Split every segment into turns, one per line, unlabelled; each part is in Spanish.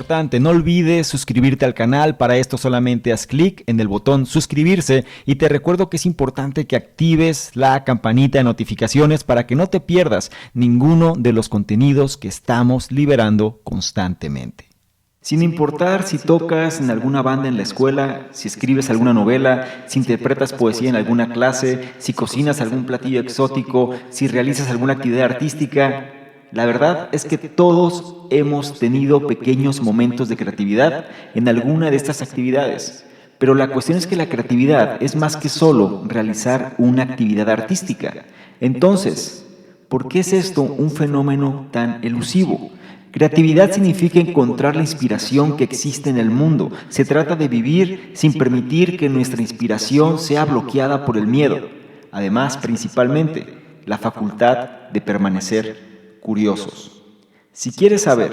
importante, no olvides suscribirte al canal. Para esto solamente haz clic en el botón suscribirse y te recuerdo que es importante que actives la campanita de notificaciones para que no te pierdas ninguno de los contenidos que estamos liberando constantemente. Sin importar si tocas en alguna banda en la escuela, si escribes alguna novela, si interpretas poesía en alguna clase, si cocinas algún platillo exótico, si realizas alguna actividad artística, la verdad es que todos hemos tenido pequeños momentos de creatividad en alguna de estas actividades. Pero la cuestión es que la creatividad es más que solo realizar una actividad artística. Entonces, ¿por qué es esto un fenómeno tan elusivo? Creatividad significa encontrar la inspiración que existe en el mundo. Se trata de vivir sin permitir que nuestra inspiración sea bloqueada por el miedo. Además, principalmente, la facultad de permanecer curiosos. Si quieres saber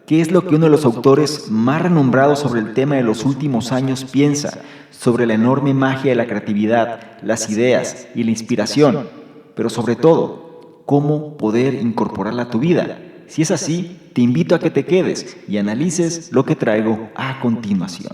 qué es lo que uno de los autores más renombrados sobre el tema de los últimos años piensa sobre la enorme magia de la creatividad, las ideas y la inspiración, pero sobre todo, cómo poder incorporarla a tu vida, si es así, te invito a que te quedes y analices lo que traigo a continuación.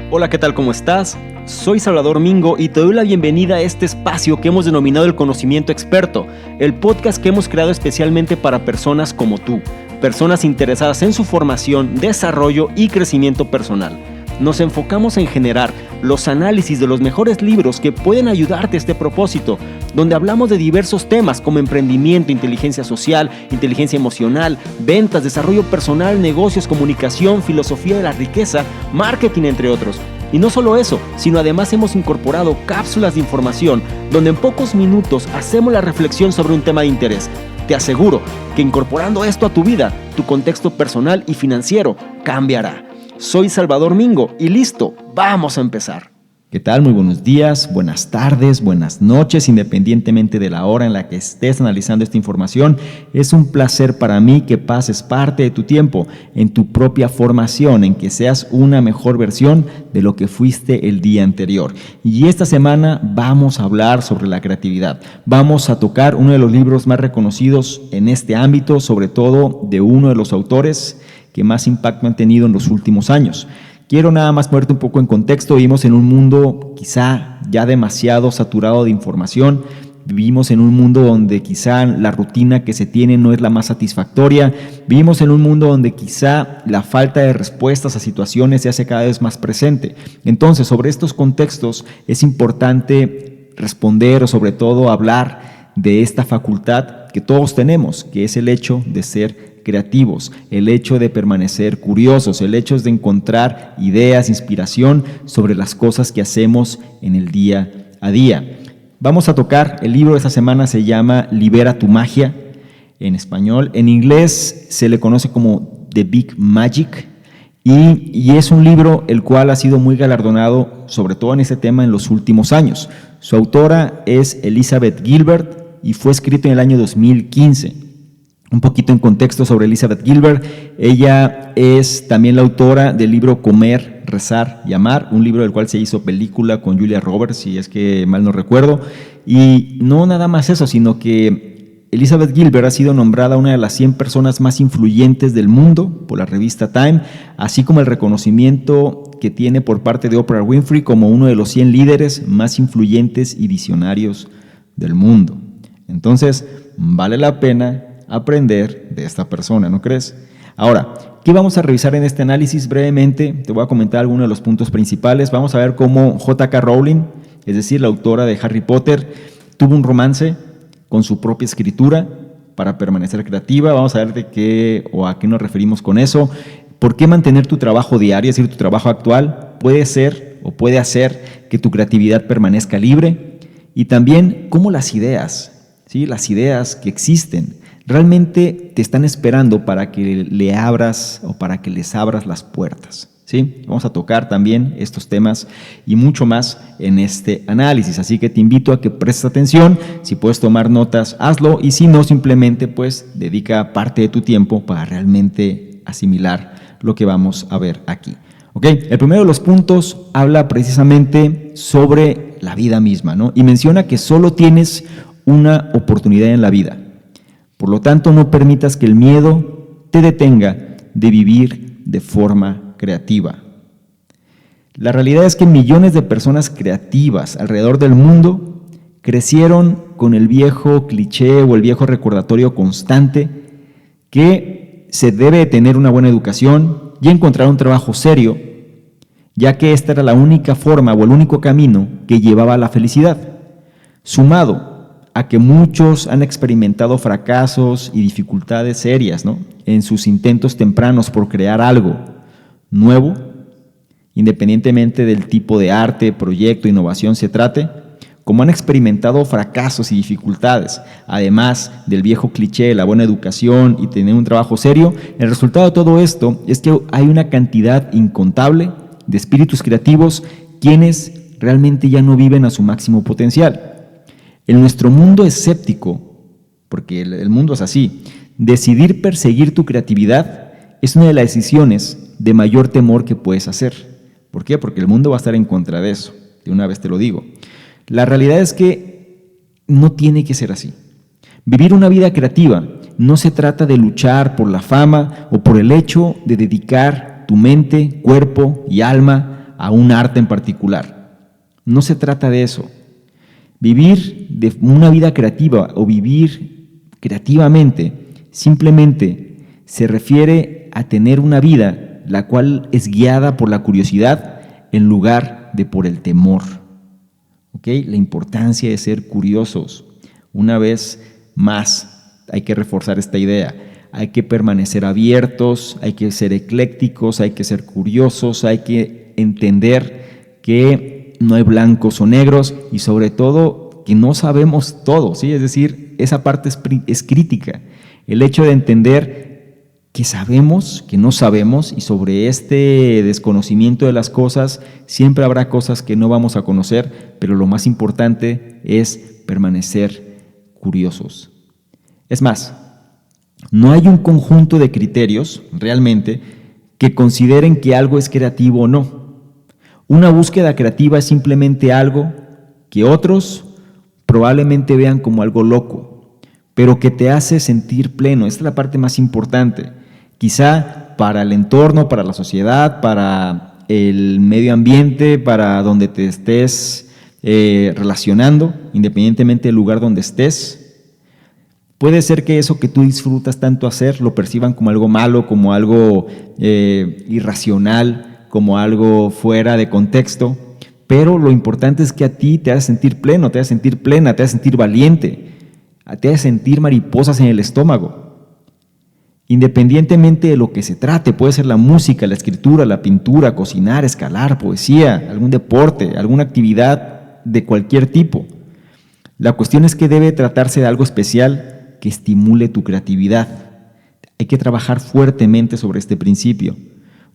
Hola, ¿qué tal? ¿Cómo estás? Soy Salvador Mingo y te doy la bienvenida a este espacio que hemos denominado el Conocimiento Experto, el podcast que hemos creado especialmente para personas como tú, personas interesadas en su formación, desarrollo y crecimiento personal. Nos enfocamos en generar los análisis de los mejores libros que pueden ayudarte a este propósito, donde hablamos de diversos temas como emprendimiento, inteligencia social, inteligencia emocional, ventas, desarrollo personal, negocios, comunicación, filosofía de la riqueza, marketing, entre otros. Y no solo eso, sino además hemos incorporado cápsulas de información donde en pocos minutos hacemos la reflexión sobre un tema de interés. Te aseguro que incorporando esto a tu vida, tu contexto personal y financiero cambiará. Soy Salvador Mingo y listo, vamos a empezar.
¿Qué tal? Muy buenos días, buenas tardes, buenas noches, independientemente de la hora en la que estés analizando esta información. Es un placer para mí que pases parte de tu tiempo en tu propia formación, en que seas una mejor versión de lo que fuiste el día anterior. Y esta semana vamos a hablar sobre la creatividad. Vamos a tocar uno de los libros más reconocidos en este ámbito, sobre todo de uno de los autores que más impacto han tenido en los últimos años. Quiero nada más ponerte un poco en contexto. Vivimos en un mundo quizá ya demasiado saturado de información. Vivimos en un mundo donde quizá la rutina que se tiene no es la más satisfactoria. Vivimos en un mundo donde quizá la falta de respuestas a situaciones se hace cada vez más presente. Entonces, sobre estos contextos es importante responder o sobre todo hablar de esta facultad que todos tenemos, que es el hecho de ser creativos, el hecho de permanecer curiosos, el hecho de encontrar ideas, inspiración sobre las cosas que hacemos en el día a día. Vamos a tocar, el libro de esta semana se llama Libera tu magia, en español. En inglés se le conoce como The Big Magic y es un libro el cual ha sido muy galardonado, sobre todo en este tema, en los últimos años. Su autora es Elizabeth Gilbert y fue escrito en el año 2015. Un poquito en contexto sobre Elizabeth Gilbert, ella es también la autora del libro Comer, Rezar y Amar, un libro del cual se hizo película con Julia Roberts, si es que mal no recuerdo. Y no nada más eso, sino que Elizabeth Gilbert ha sido nombrada una de las 100 personas más influyentes del mundo por la revista Time, así como el reconocimiento que tiene por parte de Oprah Winfrey como uno de los 100 líderes más influyentes y visionarios del mundo. Entonces, vale la pena aprender de esta persona, ¿no crees? Ahora, ¿qué vamos a revisar en este análisis? Brevemente, te voy a comentar algunos de los puntos principales. Vamos a ver cómo J.K. Rowling, es decir, la autora de Harry Potter, tuvo un romance con su propia escritura para permanecer creativa. Vamos a ver de qué o a qué nos referimos con eso. ¿Por qué mantener tu trabajo diario, es decir, tu trabajo actual, puede ser o puede hacer que tu creatividad permanezca libre? Y también cómo las ideas, ¿sí? Las ideas que existen, realmente te están esperando para que le abras o para que les abras las puertas, ¿sí? Vamos a tocar también estos temas y mucho más en este análisis, así que te invito a que prestes atención. Si puedes tomar notas, hazlo, y si no, simplemente pues dedica parte de tu tiempo para realmente asimilar lo que vamos a ver aquí. ¿Okay? El primero de los puntos habla precisamente sobre la vida misma, ¿no? Y menciona que solo tienes una oportunidad en la vida. Por lo tanto, no permitas que el miedo te detenga de vivir de forma creativa. La realidad es que millones de personas creativas alrededor del mundo crecieron con el viejo cliché o el viejo recordatorio constante que se debe tener una buena educación y encontrar un trabajo serio, ya que esta era la única forma o el único camino que llevaba a la felicidad, sumado a que muchos han experimentado fracasos y dificultades serias, ¿no?, en sus intentos tempranos por crear algo nuevo, independientemente del tipo de arte, proyecto, innovación se trate. Como han experimentado fracasos y dificultades, además del viejo cliché de la buena educación y tener un trabajo serio, el resultado de todo esto es que hay una cantidad incontable de espíritus creativos quienes realmente ya no viven a su máximo potencial. En nuestro mundo escéptico, porque el mundo es así, decidir perseguir tu creatividad es una de las decisiones de mayor temor que puedes hacer. ¿Por qué? Porque el mundo va a estar en contra de eso, de una vez te lo digo. La realidad es que no tiene que ser así. Vivir una vida creativa no se trata de luchar por la fama o por el hecho de dedicar tu mente, cuerpo y alma a un arte en particular. No se trata de eso. Vivir de una vida creativa o vivir creativamente simplemente se refiere a tener una vida la cual es guiada por la curiosidad en lugar de por el temor. ¿Okay? La importancia de ser curiosos. Una vez más, hay que reforzar esta idea. Hay que permanecer abiertos, hay que ser eclécticos, hay que ser curiosos, hay que entender que no hay blancos o negros y sobre todo que no sabemos todo, ¿sí? Es decir, esa parte es crítica. El hecho de entender que sabemos, que no sabemos, y sobre este desconocimiento de las cosas siempre habrá cosas que no vamos a conocer, pero lo más importante es permanecer curiosos. Es más, no hay un conjunto de criterios realmente que consideren que algo es creativo o no. Una búsqueda creativa es simplemente algo que otros probablemente vean como algo loco, pero que te hace sentir pleno. Esta es la parte más importante. Quizá para el entorno, para la sociedad, para el medio ambiente, para donde te estés relacionando, independientemente del lugar donde estés, puede ser que eso que tú disfrutas tanto hacer lo perciban como algo malo, como algo irracional, como algo fuera de contexto, pero lo importante es que a ti te hace sentir pleno, te hace sentir plena, te hace sentir valiente, te hace sentir mariposas en el estómago. Independientemente de lo que se trate, puede ser la música, la escritura, la pintura, cocinar, escalar, poesía, algún deporte, alguna actividad de cualquier tipo. La cuestión es que debe tratarse de algo especial que estimule tu creatividad. Hay que trabajar fuertemente sobre este principio.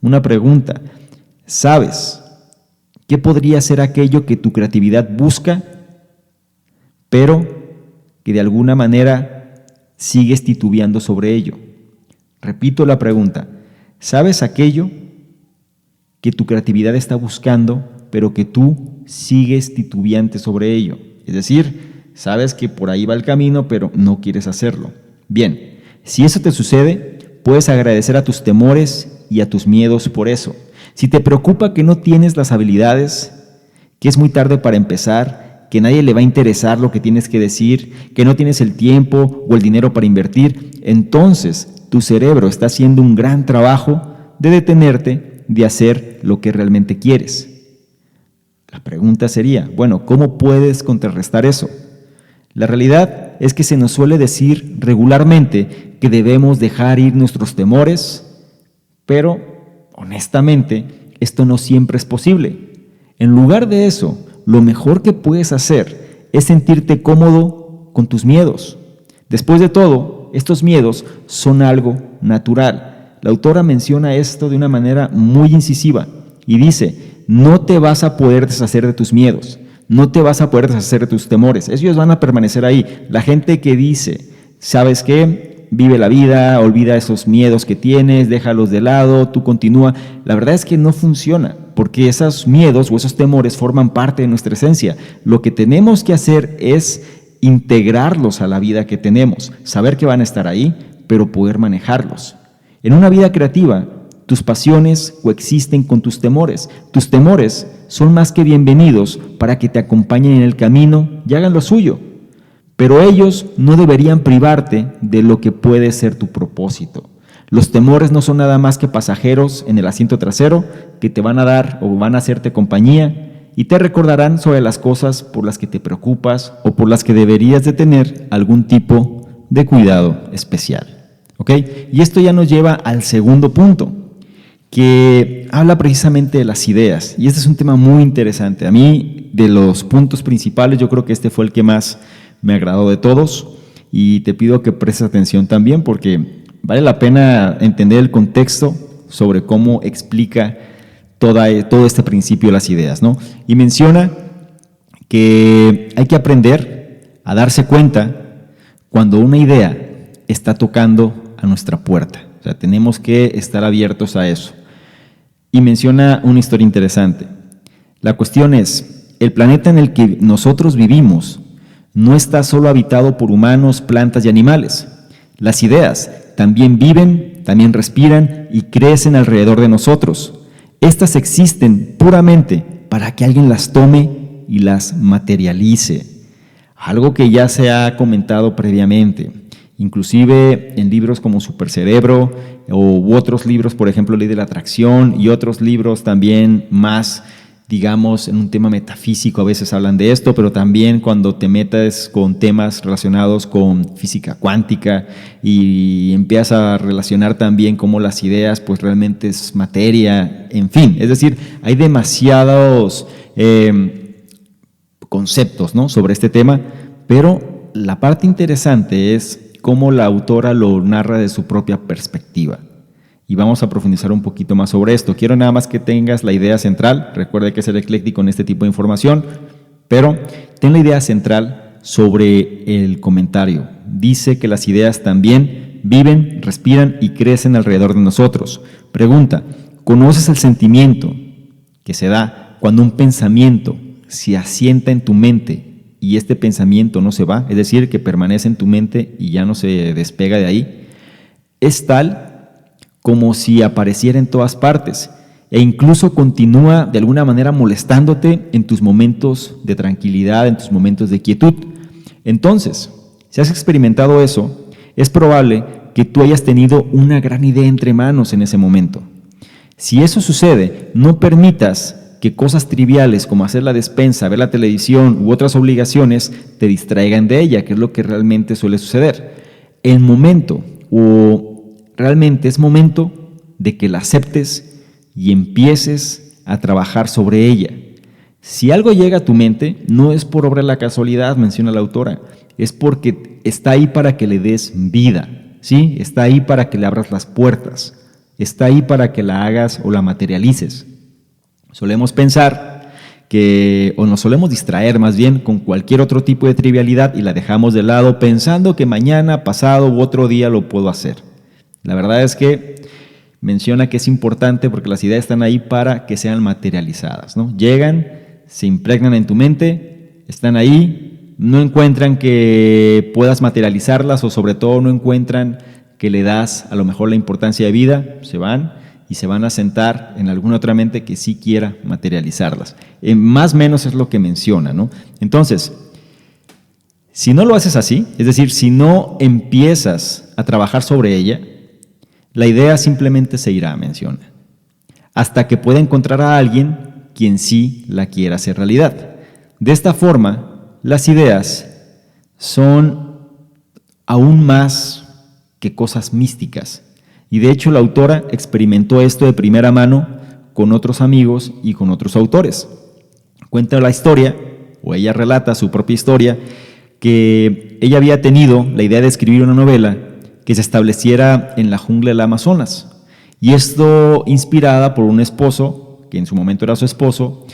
Una pregunta: ¿sabes qué podría ser aquello que tu creatividad busca, pero que de alguna manera sigues titubeando sobre ello? Repito la pregunta: ¿sabes aquello que tu creatividad está buscando, pero que tú sigues titubeante sobre ello? Es decir, sabes que por ahí va el camino, pero no quieres hacerlo. Bien, si eso te sucede, puedes agradecer a tus temores y a tus miedos por eso. Si te preocupa que no tienes las habilidades, que es muy tarde para empezar, que nadie le va a interesar lo que tienes que decir, que no tienes el tiempo o el dinero para invertir, entonces tu cerebro está haciendo un gran trabajo de detenerte de hacer lo que realmente quieres. La pregunta sería, bueno, ¿cómo puedes contrarrestar eso? La realidad es que se nos suele decir regularmente que debemos dejar ir nuestros temores, pero honestamente esto no siempre es posible. En lugar de eso, lo mejor que puedes hacer es sentirte cómodo con tus miedos. Después de todo, estos miedos son algo natural. La autora menciona esto de una manera muy incisiva y dice: no te vas a poder deshacer de tus miedos, no te vas a poder deshacer de tus temores, ellos van a permanecer ahí. La gente que dice, ¿sabes qué? Vive la vida, olvida esos miedos que tienes, déjalos de lado, tú continúa. La verdad es que no funciona, porque esos miedos o esos temores forman parte de nuestra esencia. Lo que tenemos que hacer es integrarlos a la vida que tenemos, saber que van a estar ahí, pero poder manejarlos. En una vida creativa, Tus pasiones coexisten con tus temores. Tus temores son más que bienvenidos para que te acompañen en el camino y hagan lo suyo. Pero ellos no deberían privarte de lo que puede ser tu propósito. Los temores no son nada más que pasajeros en el asiento trasero que te van a dar o van a hacerte compañía y te recordarán sobre las cosas por las que te preocupas o por las que deberías de tener algún tipo de cuidado especial. ¿Ok? Y esto ya nos lleva al segundo punto, que habla precisamente de las ideas. Y este es un tema muy interesante. A mí, de los puntos principales, yo creo que este fue el que más me agradó de todos. Y te pido que prestes atención también porque vale la pena entender el contexto sobre cómo explica todo este principio de las ideas, ¿no? Y menciona que hay que aprender a darse cuenta cuando una idea está tocando a nuestra puerta. O sea, tenemos que estar abiertos a eso. Y menciona una historia interesante. La cuestión es, el planeta en el que nosotros vivimos no está solo habitado por humanos, plantas y animales. Las ideas también viven, también respiran y crecen alrededor de nosotros. Estas existen puramente para que alguien las tome y las materialice. Algo que ya se ha comentado previamente, inclusive en libros como Supercerebro u otros libros, por ejemplo, Ley de la Atracción y otros libros también más, digamos, en un tema metafísico, a veces hablan de esto, pero también cuando te metas con temas relacionados con física cuántica y empiezas a relacionar también cómo las ideas pues realmente es materia, en fin, es decir, hay demasiados conceptos, ¿no?, sobre este tema, pero la parte interesante es cómo la autora lo narra de su propia perspectiva. Y vamos a profundizar un poquito más sobre esto. Quiero nada más que tengas la idea central. Recuerda que ser ecléctico en este tipo de información, pero ten la idea central sobre el comentario. Dice que las ideas también viven, respiran y crecen alrededor de nosotros. Pregunta, ¿conoces el sentimiento que se da cuando un pensamiento se asienta en tu mente y este pensamiento no se va? Es decir, que permanece en tu mente y ya no se despega de ahí. Es tal como si apareciera en todas partes e incluso continúa de alguna manera molestándote en tus momentos de tranquilidad, en tus momentos de quietud. Entonces, si has experimentado eso, es probable que tú hayas tenido una gran idea entre manos en ese momento. Si eso sucede, no permitas que cosas triviales como hacer la despensa, ver la televisión u otras obligaciones te distraigan de ella, que es lo que realmente suele suceder. El momento realmente es momento de que la aceptes y empieces a trabajar sobre ella. Si algo llega a tu mente, no es por obra de la casualidad, menciona la autora, es porque está ahí para que le des vida, ¿sí? Está ahí para que le abras las puertas, está ahí para que la hagas o la materialices. Solemos pensar o nos solemos distraer más bien con cualquier otro tipo de trivialidad y la dejamos de lado pensando que mañana, pasado u otro día lo puedo hacer. La verdad es que menciona que es importante porque las ideas están ahí para que sean materializadas, ¿no? Llegan, se impregnan en tu mente, están ahí, no encuentran que puedas materializarlas o sobre todo no encuentran que le das a lo mejor la importancia de vida, se van y se van a sentar en alguna otra mente que sí quiera materializarlas. Más o menos es lo que menciona, ¿no? Entonces, si no lo haces así, es decir, si no empiezas a trabajar sobre ella, la idea simplemente se irá, menciona, hasta que pueda encontrar a alguien quien sí la quiera hacer realidad. De esta forma, las ideas son aún más que cosas místicas. Y de hecho la autora experimentó esto de primera mano con otros amigos y con otros autores. Cuenta la historia, o ella relata su propia historia, que ella había tenido la idea de escribir una novela que se estableciera en la jungla del Amazonas. Y esto inspirada por un esposo, que en su momento era su esposo,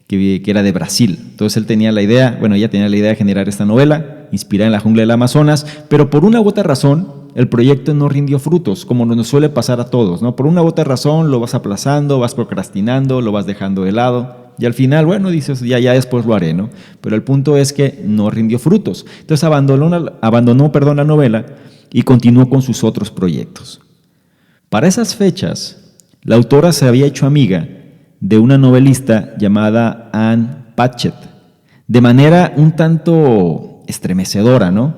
que era de Brasil. Entonces ella tenía la idea de generar esta novela, inspirada en la jungla del Amazonas, pero por una u otra razón, el proyecto no rindió frutos, como nos suele pasar a todos, ¿no? Por una u otra razón lo vas aplazando, vas procrastinando, lo vas dejando de lado, y al final, bueno, dices, ya después lo haré, ¿no? Pero el punto es que no rindió frutos. Entonces abandonó la novela y continuó con sus otros proyectos. Para esas fechas, La autora se había hecho amiga de una novelista llamada Anne Patchett, de manera un tanto estremecedora, ¿no?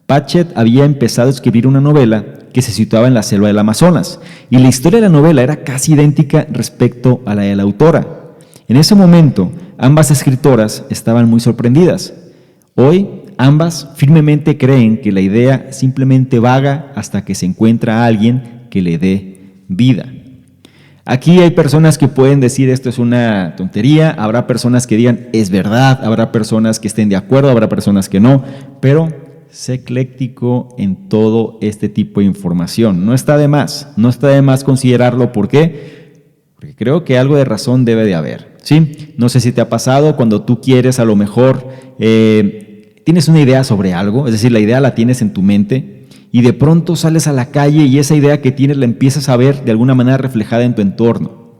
Patchett había empezado a escribir una novela que se situaba en la selva del Amazonas, y la historia de la novela era casi idéntica respecto a la de la autora. En ese momento, ambas escritoras estaban muy sorprendidas. Hoy, ambas firmemente creen que la idea simplemente vaga hasta que se encuentra a alguien que le dé vida. Aquí hay personas que pueden decir esto es una tontería, habrá personas que digan es verdad, habrá personas que estén de acuerdo, habrá personas que no, pero sé ecléctico en todo este tipo de información. No está de más considerarlo. ¿Por qué? Porque creo que algo de razón debe de haber, ¿sí? No sé si te ha pasado cuando tú quieres a lo mejor, tienes una idea sobre algo, es decir, la idea la tienes en tu mente y de pronto sales a la calle y esa idea que tienes la empiezas a ver de alguna manera reflejada en tu entorno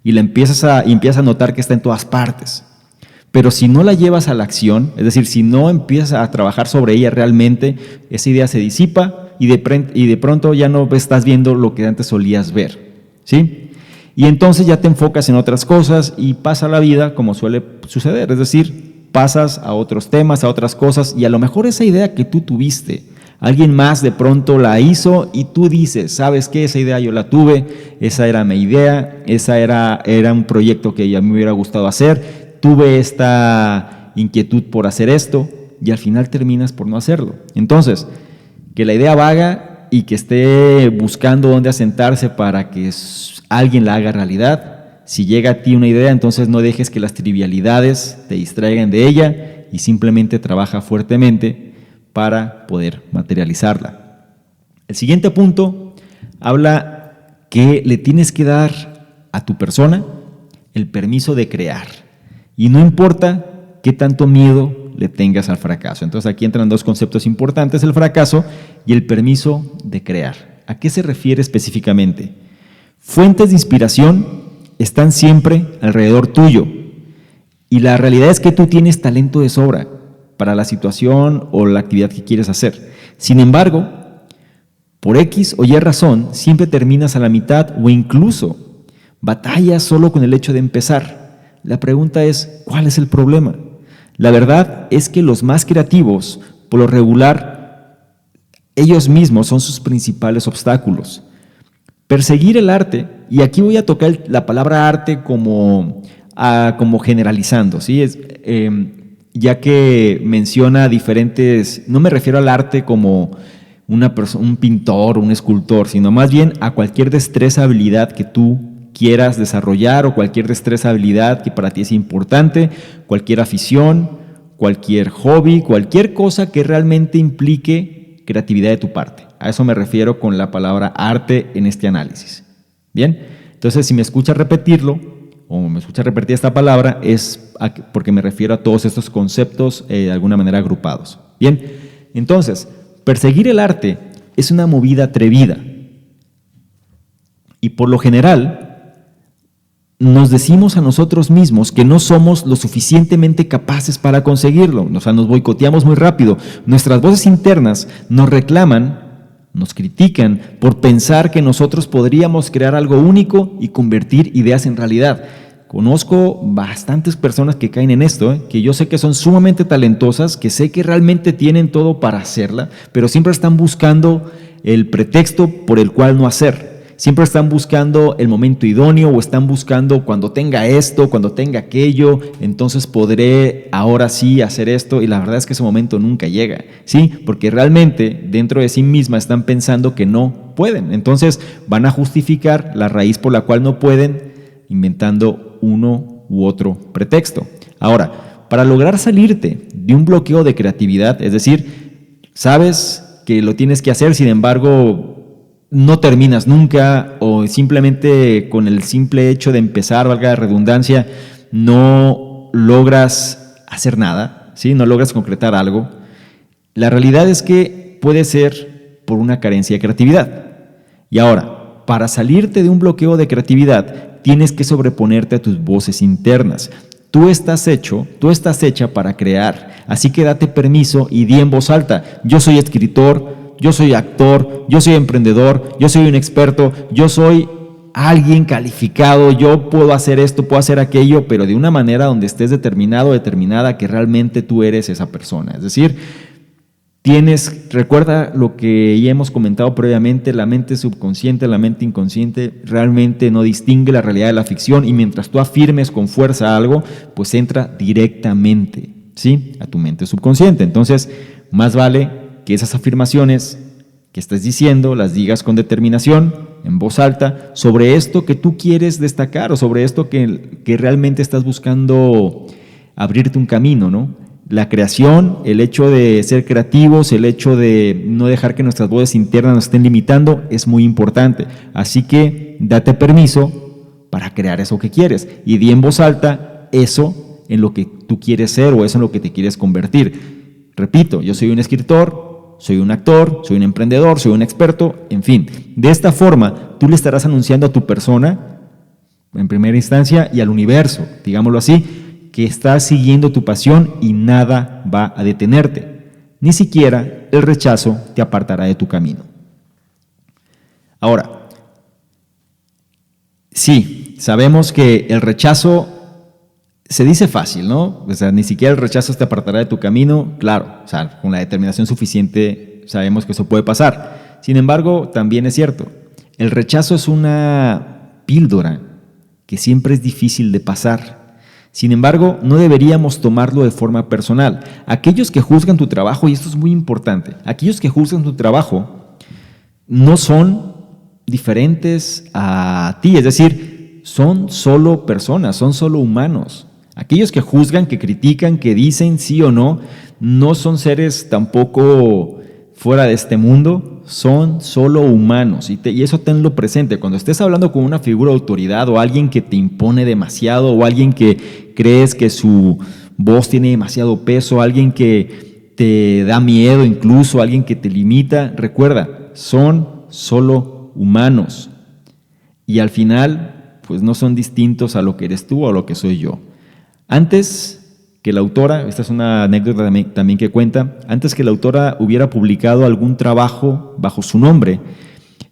y la empiezas a notar que está en todas partes. Pero si no la llevas a la acción, es decir, si no empiezas a trabajar sobre ella realmente, esa idea se disipa y de pronto ya no estás viendo lo que antes solías ver, ¿sí? Y entonces ya te enfocas en otras cosas y pasa la vida como suele suceder, es decir, pasas a otros temas, a otras cosas y a lo mejor esa idea que tú tuviste, alguien más de pronto la hizo y tú dices, ¿sabes qué? Esa idea yo la tuve, esa era mi idea, esa era un proyecto que a mí me hubiera gustado hacer. Tuve esta inquietud por hacer esto y al final terminas por no hacerlo. Entonces, que la idea vaga y que esté buscando dónde asentarse para que alguien la haga realidad. Si llega a ti una idea, entonces no dejes que las trivialidades te distraigan de ella y simplemente trabaja fuertemente para poder materializarla. El siguiente punto habla que le tienes que dar a tu persona el permiso de crear. Y no importa qué tanto miedo le tengas al fracaso. Entonces aquí entran dos conceptos importantes, el fracaso y el permiso de crear. ¿A qué se refiere específicamente? Fuentes de inspiración están siempre alrededor tuyo. Y la realidad es que tú tienes talento de sobra para la situación o la actividad que quieres hacer. Sin embargo, por X o Y razón, siempre terminas a la mitad o incluso batallas solo con el hecho de empezar. La pregunta es, ¿cuál es el problema? La verdad es que los más creativos, por lo regular, ellos mismos son sus principales obstáculos. Perseguir el arte, y aquí voy a tocar la palabra arte como generalizando, ¿sí? Ya que menciona diferentes, no me refiero al arte como un pintor, un escultor, sino más bien a cualquier destreza, habilidad que tú quieras desarrollar o cualquier destreza, habilidad que para ti es importante, cualquier afición, cualquier hobby, cualquier cosa que realmente implique creatividad de tu parte. A eso me refiero con la palabra arte en este análisis. Bien, entonces si me escuchas repetirlo o me escuchas repetir esta palabra es porque me refiero a todos estos conceptos de alguna manera agrupados. Bien, entonces, perseguir el arte es una movida atrevida y por lo general nos decimos a nosotros mismos que no somos lo suficientemente capaces para conseguirlo, o sea, nos boicoteamos muy rápido. Nuestras voces internas nos reclaman, nos critican por pensar que nosotros podríamos crear algo único y convertir ideas en realidad. Conozco bastantes personas que caen en esto, que yo sé que son sumamente talentosas, que sé que realmente tienen todo para hacerla, pero siempre están buscando el pretexto por el cual no hacer. Siempre están buscando el momento idóneo o están buscando cuando tenga esto, cuando tenga aquello, entonces podré ahora sí hacer esto y la verdad es que ese momento nunca llega, ¿sí? Porque realmente dentro de sí misma están pensando que no pueden, entonces van a justificar la raíz por la cual no pueden inventando uno u otro pretexto. Ahora, para lograr salirte de un bloqueo de creatividad, es decir, sabes que lo tienes que hacer, sin embargo no terminas nunca o simplemente con el simple hecho de empezar, valga la redundancia, no logras hacer nada, ¿sí? No logras concretar algo. La realidad es que puede ser por una carencia de creatividad. Y ahora, para salirte de un bloqueo de creatividad, tienes que sobreponerte a tus voces internas. Tú estás hecha para crear, así que date permiso y di en voz alta, yo soy escritor, yo soy actor, yo soy emprendedor, yo soy un experto, yo soy alguien calificado, yo puedo hacer esto, puedo hacer aquello, pero de una manera donde estés determinado o determinada que realmente tú eres esa persona. Es decir, recuerda lo que ya hemos comentado previamente, la mente subconsciente, la mente inconsciente realmente no distingue la realidad de la ficción, y mientras tú afirmes con fuerza algo, pues entra directamente, ¿sí?, a tu mente subconsciente. Entonces, más vale que esas afirmaciones que estés diciendo las digas con determinación, en voz alta, sobre esto que tú quieres destacar o sobre esto que realmente estás buscando abrirte un camino, ¿no? La creación, el hecho de ser creativos, el hecho de no dejar que nuestras voces internas nos estén limitando es muy importante. Así que date permiso para crear eso que quieres y di en voz alta eso en lo que tú quieres ser o eso en lo que te quieres convertir. Repito, yo soy un escritor, soy un actor, soy un emprendedor, soy un experto, en fin. De esta forma, tú le estarás anunciando a tu persona, en primera instancia, y al universo, digámoslo así, que estás siguiendo tu pasión y nada va a detenerte. Ni siquiera el rechazo te apartará de tu camino. Ahora, sí, sabemos que el rechazo se dice fácil, ¿no? O sea, ni siquiera el rechazo te apartará de tu camino. Claro, o sea, con la determinación suficiente sabemos que eso puede pasar. Sin embargo, también es cierto, el rechazo es una píldora que siempre es difícil de pasar. Sin embargo, no deberíamos tomarlo de forma personal. Aquellos que juzgan tu trabajo, y esto es muy importante, aquellos que juzgan tu trabajo no son diferentes a ti, es decir, son solo personas, son solo humanos. Aquellos que juzgan, que critican, que dicen sí o no, no son seres tampoco fuera de este mundo, son solo humanos. Y eso tenlo presente. Cuando estés hablando con una figura de autoridad o alguien que te impone demasiado o alguien que crees que su voz tiene demasiado peso, alguien que te da miedo incluso, alguien que te limita, recuerda, son solo humanos. Y al final, pues no son distintos a lo que eres tú o a lo que soy yo. Antes que la autora, esta es una anécdota también que cuenta, antes que la autora hubiera publicado algún trabajo bajo su nombre,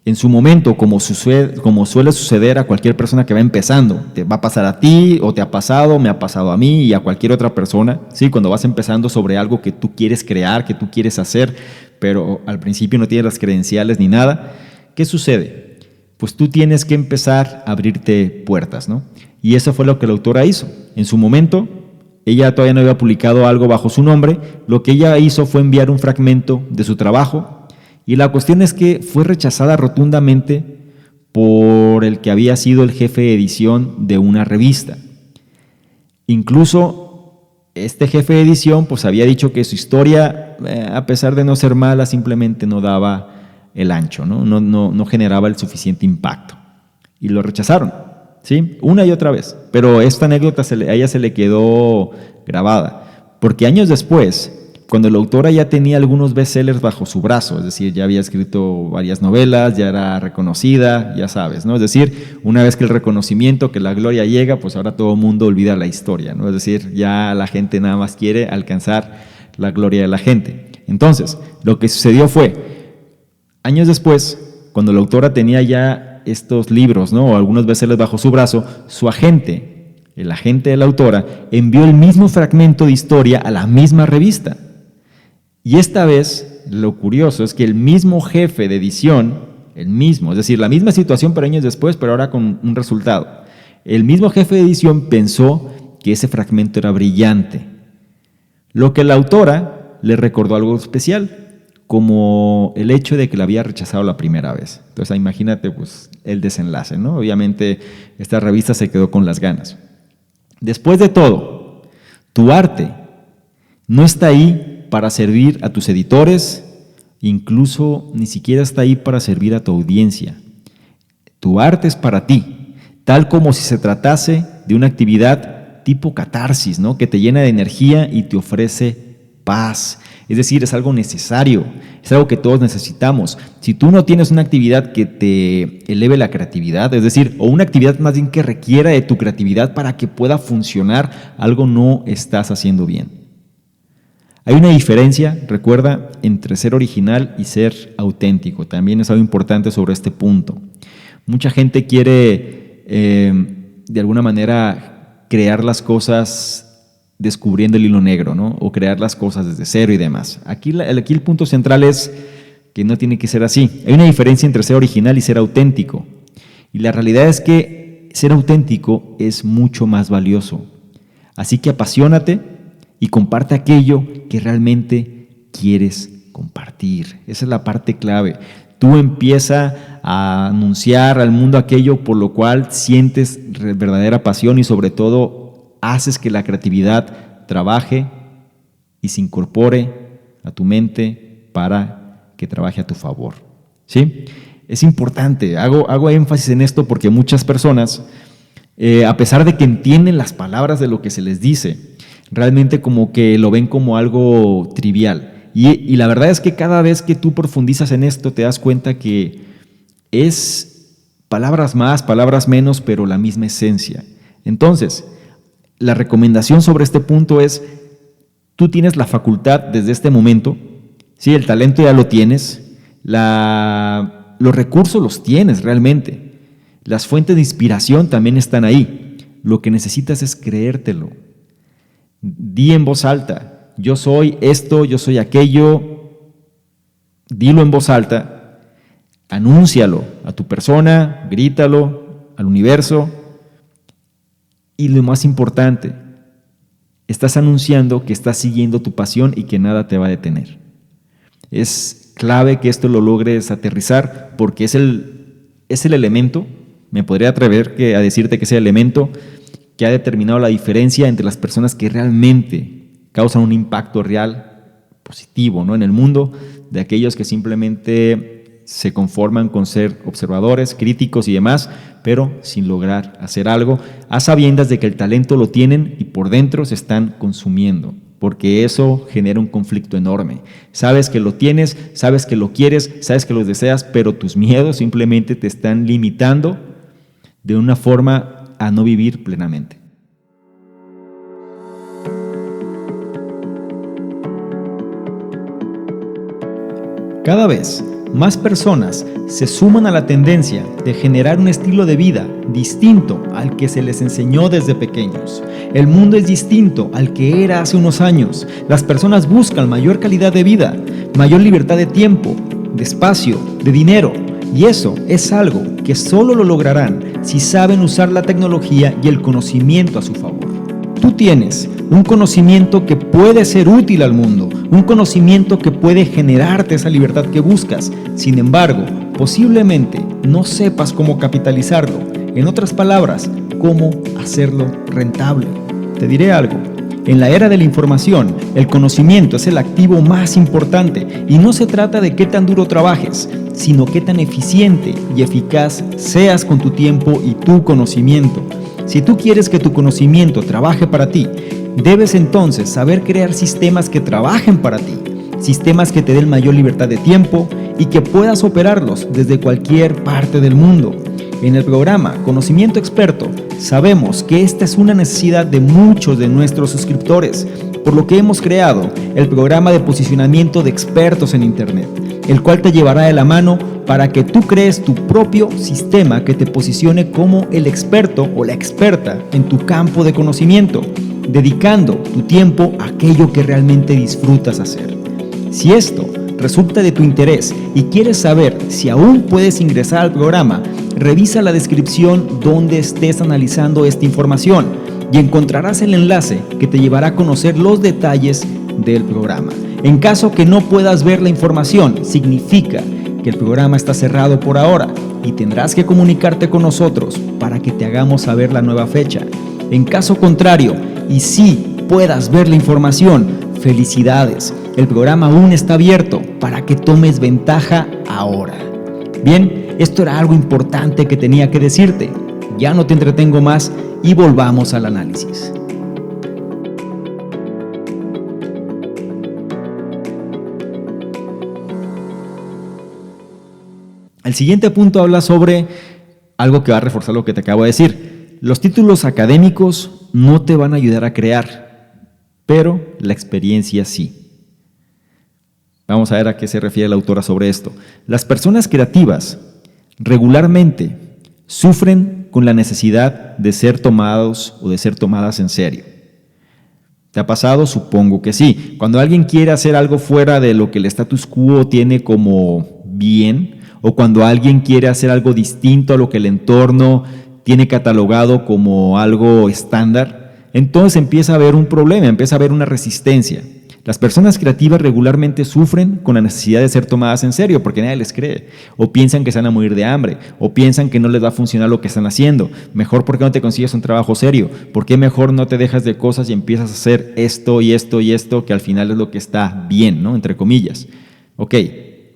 en su momento, como suele suceder a cualquier persona que va empezando, te va a pasar a ti o te ha pasado, me ha pasado a mí y a cualquier otra persona, ¿sí? Cuando vas empezando sobre algo que tú quieres crear, que tú quieres hacer, pero al principio no tienes las credenciales ni nada, ¿qué sucede? Pues tú tienes que empezar a abrirte puertas, ¿no? Y eso fue lo que la autora hizo. En su momento, ella todavía no había publicado algo bajo su nombre, lo que ella hizo fue enviar un fragmento de su trabajo, y la cuestión es que fue rechazada rotundamente por el que había sido el jefe de edición de una revista. Incluso este jefe de edición pues había dicho que su historia, a pesar de no ser mala, simplemente no daba el ancho, no generaba el suficiente impacto. Y lo rechazaron, ¿sí? Una y otra vez. Pero esta anécdota a ella se le quedó grabada, porque años después, cuando la autora ya tenía algunos bestsellers bajo su brazo, es decir, ya había escrito varias novelas, ya era reconocida, ya sabes, ¿no? Es decir, una vez que el reconocimiento, que la gloria llega, pues ahora todo el mundo olvida la historia, ¿no? Es decir, ya la gente nada más quiere alcanzar la gloria de la gente. Entonces, lo que sucedió fue, años después, cuando la autora tenía ya estos libros, ¿no? O algunos bestsellers bajo su brazo, su agente, el agente de la autora, envió el mismo fragmento de historia a la misma revista. Y esta vez, lo curioso es que el mismo jefe de edición, es decir, la misma situación pero años después, pero ahora con un resultado. El mismo jefe de edición pensó que ese fragmento era brillante, lo que la autora le recordó algo especial, como el hecho de que la había rechazado la primera vez. Entonces, imagínate pues el desenlace, ¿no? Obviamente, esta revista se quedó con las ganas. Después de todo, tu arte no está ahí para servir a tus editores, incluso ni siquiera está ahí para servir a tu audiencia. Tu arte es para ti, tal como si se tratase de una actividad tipo catarsis, ¿no? Que te llena de energía y te ofrece paz. Es decir, es algo necesario, es algo que todos necesitamos. Si tú no tienes una actividad que te eleve la creatividad, es decir, o una actividad más bien que requiera de tu creatividad para que pueda funcionar, algo no estás haciendo bien. Hay una diferencia, recuerda, entre ser original y ser auténtico. También es algo importante sobre este punto. Mucha gente quiere, de alguna manera, crear las cosas descubriendo el hilo negro, ¿no? O crear las cosas desde cero y demás. Aquí el punto central es que no tiene que ser así. Hay una diferencia entre ser original y ser auténtico. Y la realidad es que ser auténtico es mucho más valioso. Así que apasionate y comparte aquello que realmente quieres compartir. Esa es la parte clave. Tú empieza a anunciar al mundo aquello por lo cual sientes verdadera pasión y sobre todo haces que la creatividad trabaje y se incorpore a tu mente para que trabaje a tu favor. ¿Sí? Es importante, hago énfasis en esto porque muchas personas, a pesar de que entienden las palabras de lo que se les dice, realmente como que lo ven como algo trivial. Y la verdad es que cada vez que tú profundizas en esto te das cuenta que es palabras más, palabras menos, pero la misma esencia. Entonces, la recomendación sobre este punto es, tú tienes la facultad desde este momento, sí, el talento ya lo tienes, los recursos los tienes realmente, las fuentes de inspiración también están ahí. Lo que necesitas es creértelo. Di en voz alta, yo soy esto, yo soy aquello, dilo en voz alta, anúncialo a tu persona, grítalo al universo y lo más importante, estás anunciando que estás siguiendo tu pasión y que nada te va a detener. Es clave que esto lo logres aterrizar porque es el elemento, me podría atrever a decirte que es el elemento que ha determinado la diferencia entre las personas que realmente causan un impacto real, positivo, ¿no?, en el mundo, de aquellos que simplemente se conforman con ser observadores, críticos y demás, pero sin lograr hacer algo, a sabiendas de que el talento lo tienen y por dentro se están consumiendo, porque eso genera un conflicto enorme. Sabes que lo tienes, sabes que lo quieres, sabes que lo deseas, pero tus miedos simplemente te están limitando de una forma a no vivir plenamente. Cada vez más personas se suman a la tendencia de generar un estilo de vida distinto al que se les enseñó desde pequeños. El mundo es distinto al que era hace unos años. Las personas buscan mayor calidad de vida, mayor libertad de tiempo, de espacio, de dinero. Y eso es algo que solo lo lograrán si saben usar la tecnología y el conocimiento a su favor. Tú tienes un conocimiento que puede ser útil al mundo, un conocimiento que puede generarte esa libertad que buscas. Sin embargo, posiblemente no sepas cómo capitalizarlo. En otras palabras, cómo hacerlo rentable. Te diré algo. En la era de la información, el conocimiento es el activo más importante y no se trata de qué tan duro trabajes, sino qué tan eficiente y eficaz seas con tu tiempo y tu conocimiento. Si tú quieres que tu conocimiento trabaje para ti, debes entonces saber crear sistemas que trabajen para ti, sistemas que te den mayor libertad de tiempo y que puedas operarlos desde cualquier parte del mundo. En el programa Conocimiento Experto, sabemos que esta es una necesidad de muchos de nuestros suscriptores, por lo que hemos creado el programa de posicionamiento de expertos en Internet, el cual te llevará de la mano para que tú crees tu propio sistema que te posicione como el experto o la experta en tu campo de conocimiento, dedicando tu tiempo a aquello que realmente disfrutas hacer. Si esto resulta de tu interés y quieres saber si aún puedes ingresar al programa, revisa la descripción donde estés analizando esta información y encontrarás el enlace que te llevará a conocer los detalles del programa. En caso que no puedas ver la información, significa que el programa está cerrado por ahora y tendrás que comunicarte con nosotros para que te hagamos saber la nueva fecha. En caso contrario, y si puedas ver la información, felicidades, el programa aún está abierto para que tomes ventaja ahora. Bien, esto era algo importante que tenía que decirte. Ya no te entretengo más y volvamos al análisis. El siguiente punto habla sobre algo que va a reforzar lo que te acabo de decir. Los títulos académicos no te van a ayudar a crear, pero la experiencia sí. Vamos a ver a qué se refiere la autora sobre esto. Las personas creativas regularmente sufren con la necesidad de ser tomados o de ser tomadas en serio. ¿Te ha pasado? Supongo que sí. Cuando alguien quiere hacer algo fuera de lo que el status quo tiene como bien, o cuando alguien quiere hacer algo distinto a lo que el entorno tiene catalogado como algo estándar, entonces empieza a haber un problema, empieza a haber una resistencia. Las personas creativas regularmente sufren con la necesidad de ser tomadas en serio porque nadie les cree, o piensan que se van a morir de hambre, o piensan que no les va a funcionar lo que están haciendo. Mejor, ¿por qué no te consigues un trabajo serio? ¿Por qué mejor no te dejas de cosas y empiezas a hacer esto y esto y esto, que al final es lo que está bien, ¿no? Entre comillas. Ok,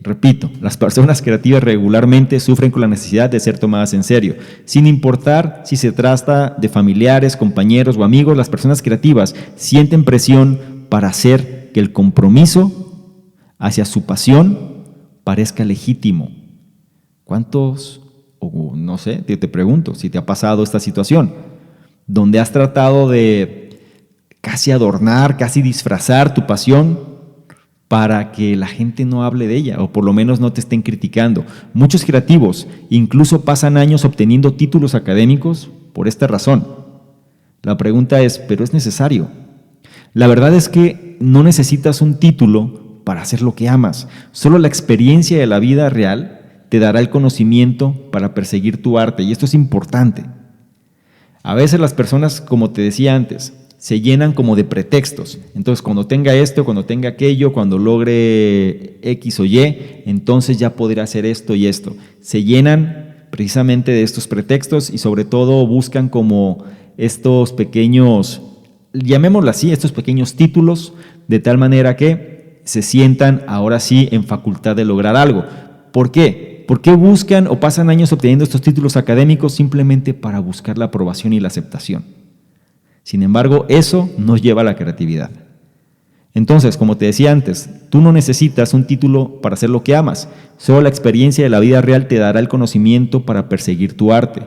repito, las personas creativas regularmente sufren con la necesidad de ser tomadas en serio. Sin importar si se trata de familiares, compañeros o amigos, las personas creativas sienten presión para hacer que el compromiso hacia su pasión parezca legítimo. ¿Cuántos, o no sé, te pregunto si te ha pasado esta situación, donde has tratado de casi adornar, casi disfrazar tu pasión para que la gente no hable de ella, o por lo menos no te estén criticando? Muchos creativos incluso pasan años obteniendo títulos académicos por esta razón. La pregunta es, ¿pero es necesario? La verdad es que no necesitas un título para hacer lo que amas. Solo la experiencia de la vida real te dará el conocimiento para perseguir tu arte, y esto es importante. A veces las personas, como te decía antes, se llenan como de pretextos. Entonces, cuando tenga esto, cuando tenga aquello, cuando logre X o Y, entonces ya podré hacer esto y esto. Se llenan precisamente de estos pretextos y sobre todo buscan como estos pequeños, llamémoslo así, estos pequeños títulos, de tal manera que se sientan ahora sí en facultad de lograr algo. ¿Por qué? ¿Por qué buscan o pasan años obteniendo estos títulos académicos? Simplemente para buscar la aprobación y la aceptación. Sin embargo, eso nos lleva a la creatividad. Entonces, como te decía antes, tú no necesitas un título para hacer lo que amas. Solo la experiencia de la vida real te dará el conocimiento para perseguir tu arte.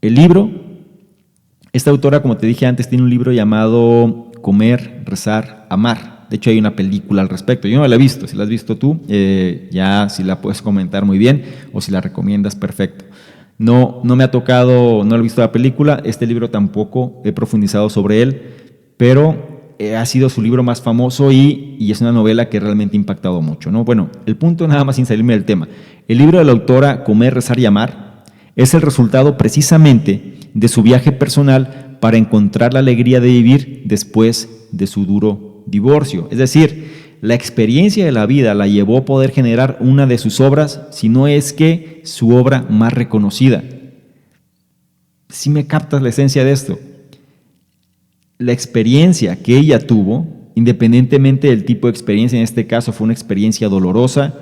El libro, esta autora, como te dije antes, tiene un libro llamado Comer, Rezar, Amar. De hecho, hay una película al respecto. Yo no la he visto. Si la has visto tú, ya si la puedes comentar muy bien, o si la recomiendas, perfecto. No me ha tocado, no he visto la película. Este libro tampoco he profundizado sobre él, pero ha sido su libro más famoso y es una novela que realmente ha impactado mucho, ¿no? Bueno, el punto, nada más sin salirme del tema. El libro de la autora Comer, Rezar y Amar es el resultado precisamente de su viaje personal para encontrar la alegría de vivir después de su duro divorcio. Es decir, la experiencia de la vida la llevó a poder generar una de sus obras, si no es que su obra más reconocida. ¿Sí me captas la esencia de esto? La experiencia que ella tuvo, independientemente del tipo de experiencia, en este caso fue una experiencia dolorosa,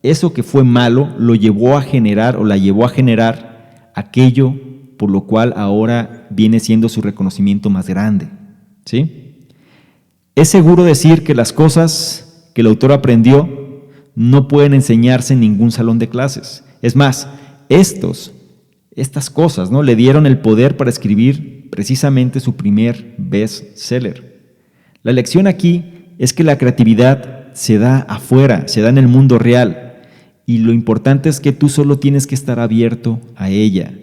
eso que fue malo lo llevó a generar o la llevó a generar aquello por lo cual ahora viene siendo su reconocimiento más grande, ¿sí? Es seguro decir que las cosas que el autor aprendió no pueden enseñarse en ningún salón de clases. Es más, estas cosas, ¿no?, le dieron el poder para escribir precisamente su primer bestseller. La lección aquí es que la creatividad se da afuera, se da en el mundo real, y lo importante es que tú solo tienes que estar abierto a ella.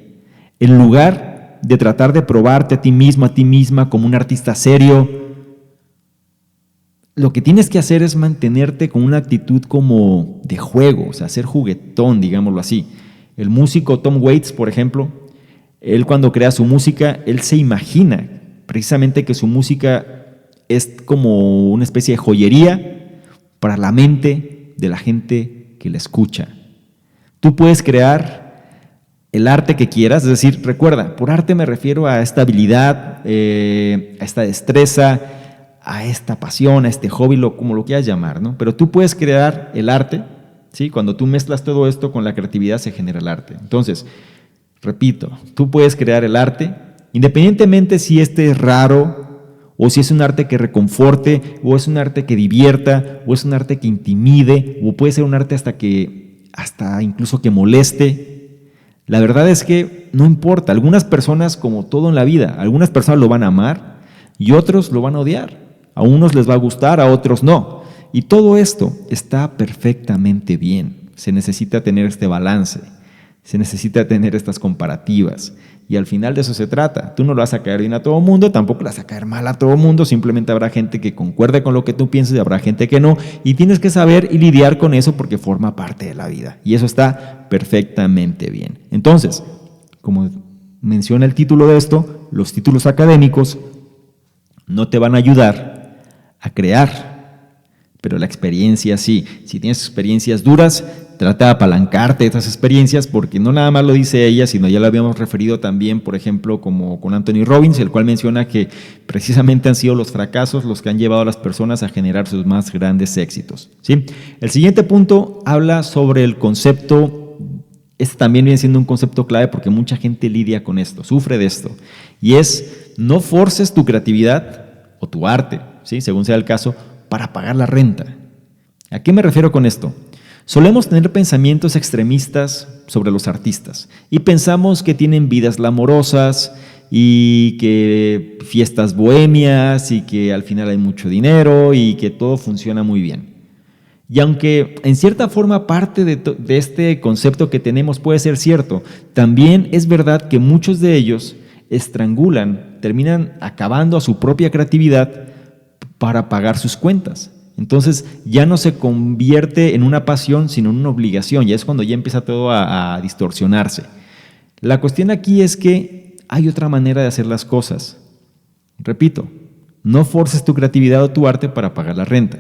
En lugar de tratar de probarte a ti mismo, a ti misma como un artista serio, lo que tienes que hacer es mantenerte con una actitud como de juego, o sea, ser juguetón, digámoslo así. El músico Tom Waits, por ejemplo, él cuando crea su música, él se imagina precisamente que su música es como una especie de joyería para la mente de la gente que la escucha. Tú puedes crear el arte que quieras, es decir, recuerda, por arte me refiero a esta habilidad, a esta destreza, a esta pasión, a este hobby, como lo quieras llamar, ¿no? Pero tú puedes crear el arte, ¿sí? Cuando tú mezclas todo esto con la creatividad se genera el arte. Entonces, repito, tú puedes crear el arte, independientemente si este es raro, o si es un arte que reconforte, o es un arte que divierta, o es un arte que intimide, o puede ser un arte hasta incluso que moleste. La verdad es que no importa. Algunas personas, como todo en la vida, algunas personas lo van a amar y otros lo van a odiar. A unos les va a gustar, a otros no. Y todo esto está perfectamente bien. Se necesita tener este balance. Se necesita tener estas comparativas. Y al final de eso se trata. Tú no lo vas a caer bien a todo mundo, tampoco le vas a caer mal a todo mundo. Simplemente habrá gente que concuerde con lo que tú piensas y habrá gente que no. Y tienes que saber y lidiar con eso porque forma parte de la vida. Y eso está perfectamente bien. Entonces, como menciona el título de esto, los títulos académicos no te van a ayudar a crear, pero la experiencia sí. Si tienes experiencias duras, trata de apalancarte de estas experiencias, porque no nada más lo dice ella, sino ya lo habíamos referido también, por ejemplo, como con Anthony Robbins, el cual menciona que precisamente han sido los fracasos los que han llevado a las personas a generar sus más grandes éxitos, ¿sí? El siguiente punto habla sobre el concepto, este también viene siendo un concepto clave porque mucha gente lidia con esto, sufre de esto, y es: no forces tu creatividad o tu arte, ¿sí?, según sea el caso, para pagar la renta. ¿A qué me refiero con esto? Solemos tener pensamientos extremistas sobre los artistas y pensamos que tienen vidas glamorosas y que fiestas bohemias y que al final hay mucho dinero y que todo funciona muy bien. Y aunque en cierta forma parte de este concepto que tenemos puede ser cierto, también es verdad que muchos de ellos estrangulan, terminan acabando a su propia creatividad para pagar sus cuentas. Entonces ya no se convierte en una pasión, sino en una obligación. Ya es cuando ya empieza todo a distorsionarse. La cuestión aquí es que hay otra manera de hacer las cosas. Repito, no forces tu creatividad o tu arte para pagar la renta.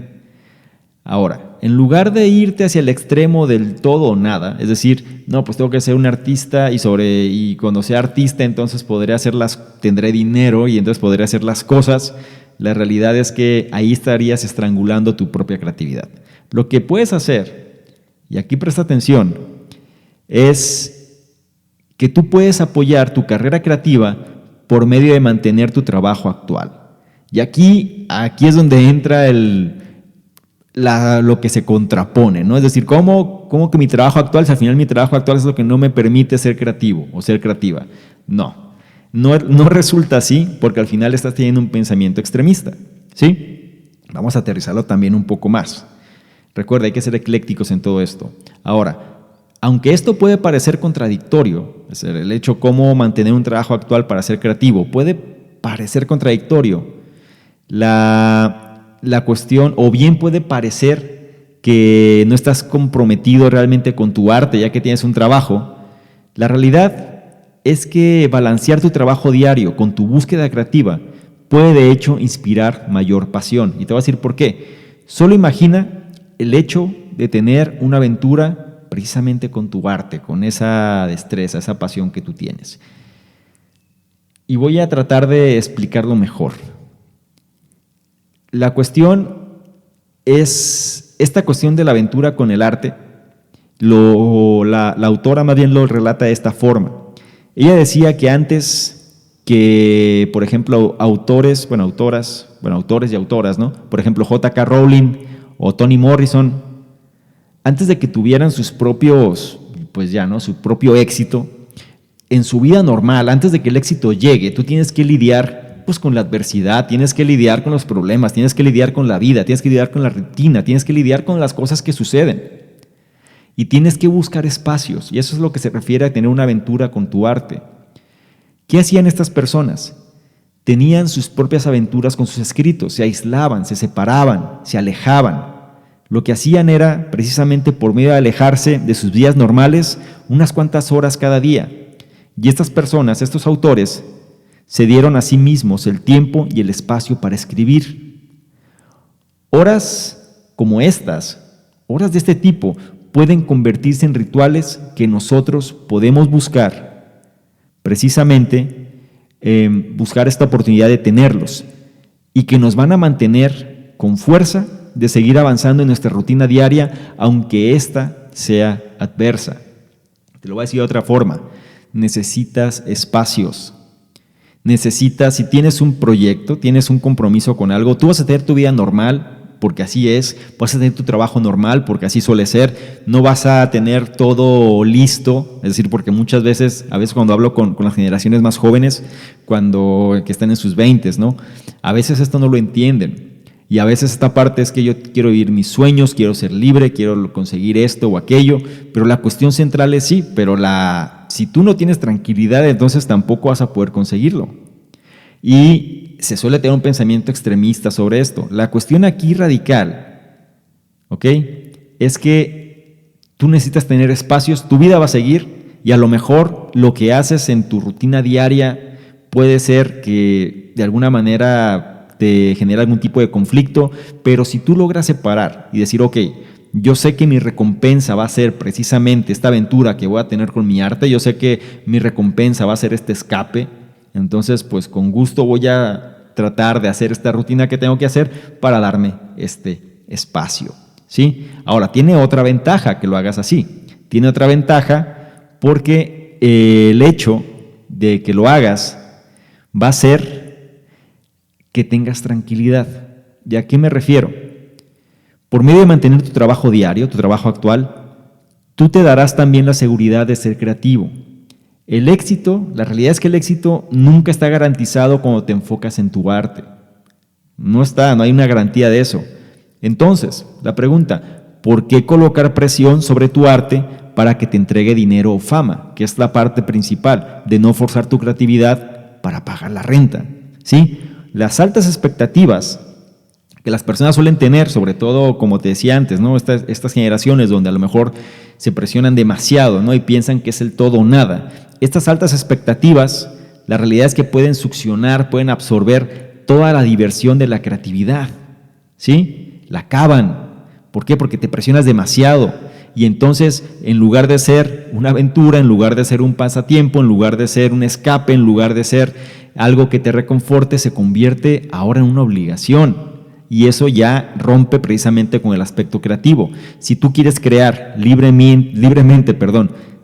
Ahora, en lugar de irte hacia el extremo del todo o nada, es decir, no, pues tengo que ser un artista y cuando sea artista entonces tendré dinero y entonces podré hacer las cosas. La realidad es que ahí estarías estrangulando tu propia creatividad. Lo que puedes hacer, y aquí presta atención, es que tú puedes apoyar tu carrera creativa por medio de mantener tu trabajo actual. Y aquí es donde entra lo que se contrapone, ¿no? Es decir, ¿cómo que mi trabajo actual, si al final mi trabajo actual es lo que no me permite ser creativo o ser creativa? No resulta así, porque al final estás teniendo un pensamiento extremista, ¿sí? Vamos a aterrizarlo también un poco más. Recuerda, hay que ser eclécticos en todo esto. Ahora, aunque esto puede parecer contradictorio, es decir, el hecho cómo mantener un trabajo actual para ser creativo puede parecer contradictorio, la cuestión, o bien puede parecer que no estás comprometido realmente con tu arte ya que tienes un trabajo. La realidad es que balancear tu trabajo diario con tu búsqueda creativa puede de hecho inspirar mayor pasión. Y te voy a decir por qué. Solo imagina el hecho de tener una aventura precisamente con tu arte, con esa destreza, esa pasión que tú tienes. Y voy a tratar de explicarlo mejor. La cuestión es esta cuestión de la aventura con el arte. La autora más bien lo relata de esta forma. Ella decía que antes que, por ejemplo, autores y autoras, ¿no? Por ejemplo, J.K. Rowling o Toni Morrison, antes de que tuvieran sus propios, su propio éxito, en su vida normal, antes de que el éxito llegue, tú tienes que lidiar con la adversidad, tienes que lidiar con los problemas, tienes que lidiar con la vida, tienes que lidiar con la rutina, tienes que lidiar con las cosas que suceden. Y tienes que buscar espacios, y eso es lo que se refiere a tener una aventura con tu arte. ¿Qué hacían estas personas? Tenían sus propias aventuras con sus escritos, se aislaban, se separaban, se alejaban. Lo que hacían era, precisamente por medio de alejarse de sus vidas normales, unas cuantas horas cada día. Y estas personas, estos autores, se dieron a sí mismos el tiempo y el espacio para escribir. Horas como estas, horas de este tipo, pueden convertirse en rituales que nosotros podemos buscar, precisamente buscar esta oportunidad de tenerlos y que nos van a mantener con fuerza de seguir avanzando en nuestra rutina diaria, aunque ésta sea adversa. Te lo voy a decir de otra forma, necesitas espacios. Si tienes un proyecto, tienes un compromiso con algo, tú vas a tener tu vida normal, porque así es, vas a tener tu trabajo normal, porque así suele ser, no vas a tener todo listo, es decir, porque muchas veces, a veces cuando hablo con las generaciones más jóvenes, que están en sus 20s, ¿no? A veces esto no lo entienden. Y a veces esta parte es que yo quiero vivir mis sueños, quiero ser libre, quiero conseguir esto o aquello, pero la cuestión central es sí, pero si tú no tienes tranquilidad, entonces tampoco vas a poder conseguirlo. Y se suele tener un pensamiento extremista sobre esto. La cuestión aquí radical, ¿ok?, es que tú necesitas tener espacios, tu vida va a seguir y a lo mejor lo que haces en tu rutina diaria puede ser que de alguna manera te genera algún tipo de conflicto, pero si tú logras separar y decir, ok, yo sé que mi recompensa va a ser precisamente esta aventura que voy a tener con mi arte, yo sé que mi recompensa va a ser este escape, entonces pues con gusto voy a tratar de hacer esta rutina que tengo que hacer para darme este espacio, ¿sí? Ahora, tiene otra ventaja que lo hagas así, tiene otra ventaja porque el hecho de que lo hagas va a ser que tengas tranquilidad. ¿Y a qué me refiero? Por medio de mantener tu trabajo diario, tu trabajo actual, tú te darás también la seguridad de ser creativo. El éxito, la realidad es que el éxito nunca está garantizado cuando te enfocas en tu arte. No hay una garantía de eso. Entonces, la pregunta, ¿por qué colocar presión sobre tu arte para que te entregue dinero o fama? Que es la parte principal de no forzar tu creatividad para pagar la renta, ¿sí? Las altas expectativas que las personas suelen tener, sobre todo, como te decía antes, ¿no? Estas generaciones donde a lo mejor se presionan demasiado, ¿no? Y piensan que es el todo o nada. Estas altas expectativas, la realidad es que pueden succionar, pueden absorber toda la diversión de la creatividad, ¿sí? La acaban. ¿Por qué? Porque te presionas demasiado. Y entonces, en lugar de ser una aventura, en lugar de ser un pasatiempo, en lugar de ser un escape, en lugar de ser algo que te reconforte, se convierte ahora en una obligación. Y eso ya rompe precisamente con el aspecto creativo. Si tú quieres crear libremente,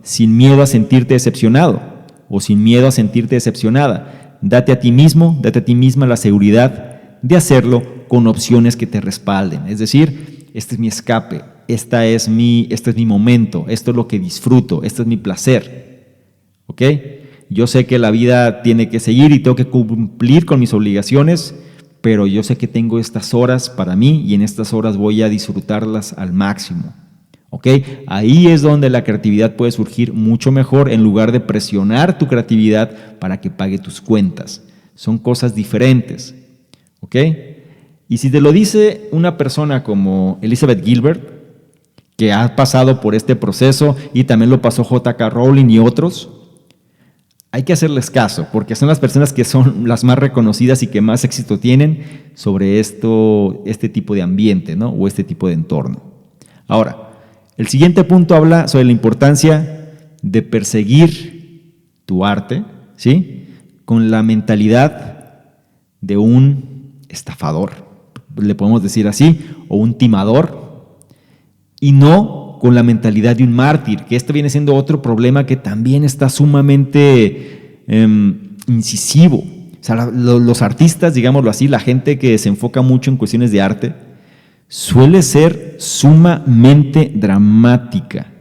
sin miedo a sentirte decepcionado o sin miedo a sentirte decepcionada, date a ti mismo, date a ti misma la seguridad de hacerlo con opciones que te respalden. Es decir, este es mi escape, este es mi momento, esto es lo que disfruto, este es mi placer. ¿Ok? Yo sé que la vida tiene que seguir y tengo que cumplir con mis obligaciones, pero yo sé que tengo estas horas para mí y en estas horas voy a disfrutarlas al máximo. ¿Ok? Ahí es donde la creatividad puede surgir mucho mejor en lugar de presionar tu creatividad para que pague tus cuentas. Son cosas diferentes. ¿Ok? Y si te lo dice una persona como Elizabeth Gilbert, que ha pasado por este proceso y también lo pasó J.K. Rowling y otros, hay que hacerles caso, porque son las personas que son las más reconocidas y que más éxito tienen sobre este tipo de ambiente, ¿no? O este tipo de entorno. Ahora, el siguiente punto habla sobre la importancia de perseguir tu arte, ¿sí?, con la mentalidad de un estafador, le podemos decir así, o un timador, y no con la mentalidad de un mártir, que este viene siendo otro problema que también está sumamente incisivo. O sea, los artistas, digámoslo así, la gente que se enfoca mucho en cuestiones de arte, suele ser sumamente dramática.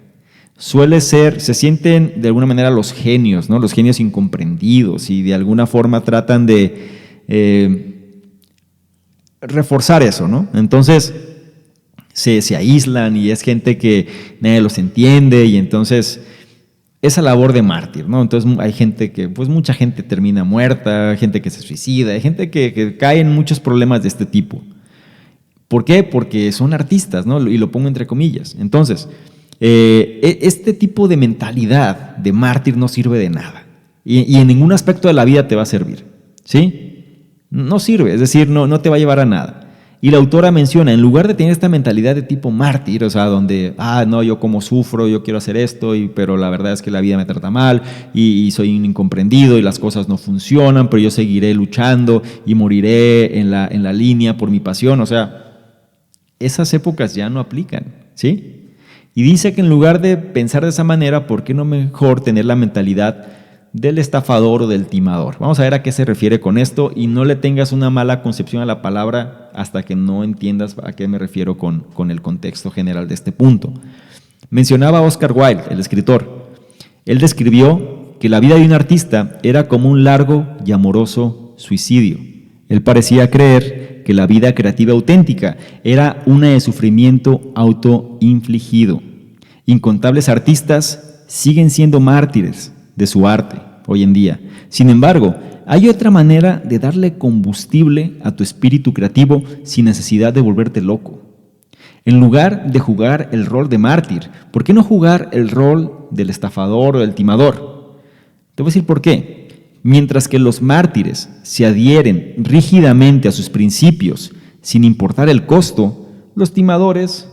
Se sienten de alguna manera los genios, ¿no? Los genios incomprendidos, y de alguna forma tratan de reforzar eso, ¿no? Entonces se aíslan y es gente que nadie los entiende, y entonces esa labor de mártir, ¿no? Entonces hay gente que, pues mucha gente termina muerta, gente que se suicida, hay gente que cae en muchos problemas de este tipo. ¿Por qué? Porque son artistas, ¿no? Y lo pongo entre comillas. Entonces, este tipo de mentalidad de mártir no sirve de nada, y en ningún aspecto de la vida te va a servir, ¿sí? No sirve, es decir, no te va a llevar a nada. Y la autora menciona, en lugar de tener esta mentalidad de tipo mártir, o sea, donde, no, yo como sufro, yo quiero hacer esto, pero la verdad es que la vida me trata mal y soy un incomprendido y las cosas no funcionan, pero yo seguiré luchando y moriré en la línea por mi pasión. O sea, esas épocas ya no aplican, ¿sí? Y dice que en lugar de pensar de esa manera, ¿por qué no mejor tener la mentalidad del estafador o del timador? Vamos a ver a qué se refiere con esto, y no le tengas una mala concepción a la palabra hasta que no entiendas a qué me refiero con el contexto general de este punto. Mencionaba a Oscar Wilde, el escritor. Él describió que la vida de un artista era como un largo y amoroso suicidio. Él parecía creer que la vida creativa auténtica era una de sufrimiento autoinfligido. Incontables artistas siguen siendo mártires de su arte hoy en día. Sin embargo, hay otra manera de darle combustible a tu espíritu creativo sin necesidad de volverte loco. En lugar de jugar el rol de mártir, ¿por qué no jugar el rol del estafador o del timador? Te voy a decir por qué. Mientras que los mártires se adhieren rígidamente a sus principios sin importar el costo, los timadores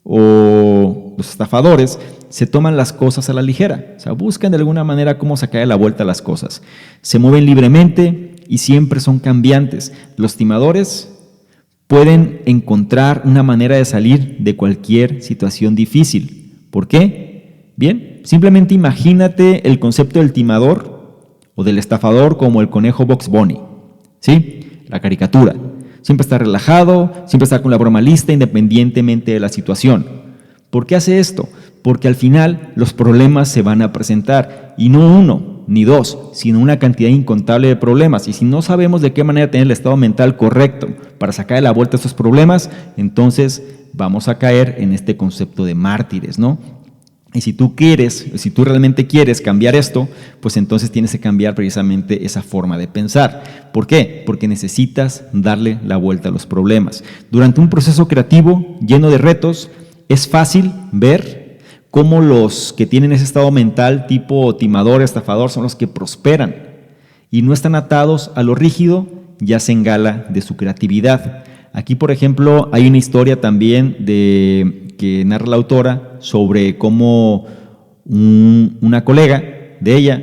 o los estafadores se toman las cosas a la ligera. O sea, buscan de alguna manera cómo sacarle la vuelta a las cosas. Se mueven libremente y siempre son cambiantes. Los timadores pueden encontrar una manera de salir de cualquier situación difícil. ¿Por qué? Bien, simplemente imagínate el concepto del timador o del estafador como el conejo Bugs Bunny, ¿sí? La caricatura. Siempre está relajado, siempre está con la broma lista independientemente de la situación. ¿Por qué hace esto? Porque al final los problemas se van a presentar, y no uno ni dos, sino una cantidad incontable de problemas. Y si no sabemos de qué manera tener el estado mental correcto para sacar de la vuelta estos problemas, entonces vamos a caer en este concepto de mártires, ¿no? Y si tú realmente quieres cambiar esto, pues entonces tienes que cambiar precisamente esa forma de pensar. ¿Por qué? Porque necesitas darle la vuelta a los problemas. Durante un proceso creativo lleno de retos, es fácil ver cómo los que tienen ese estado mental tipo timador, estafador, son los que prosperan y no están atados a lo rígido y hacen gala de su creatividad. Aquí, por ejemplo, hay una historia también que narra la autora sobre cómo una colega de ella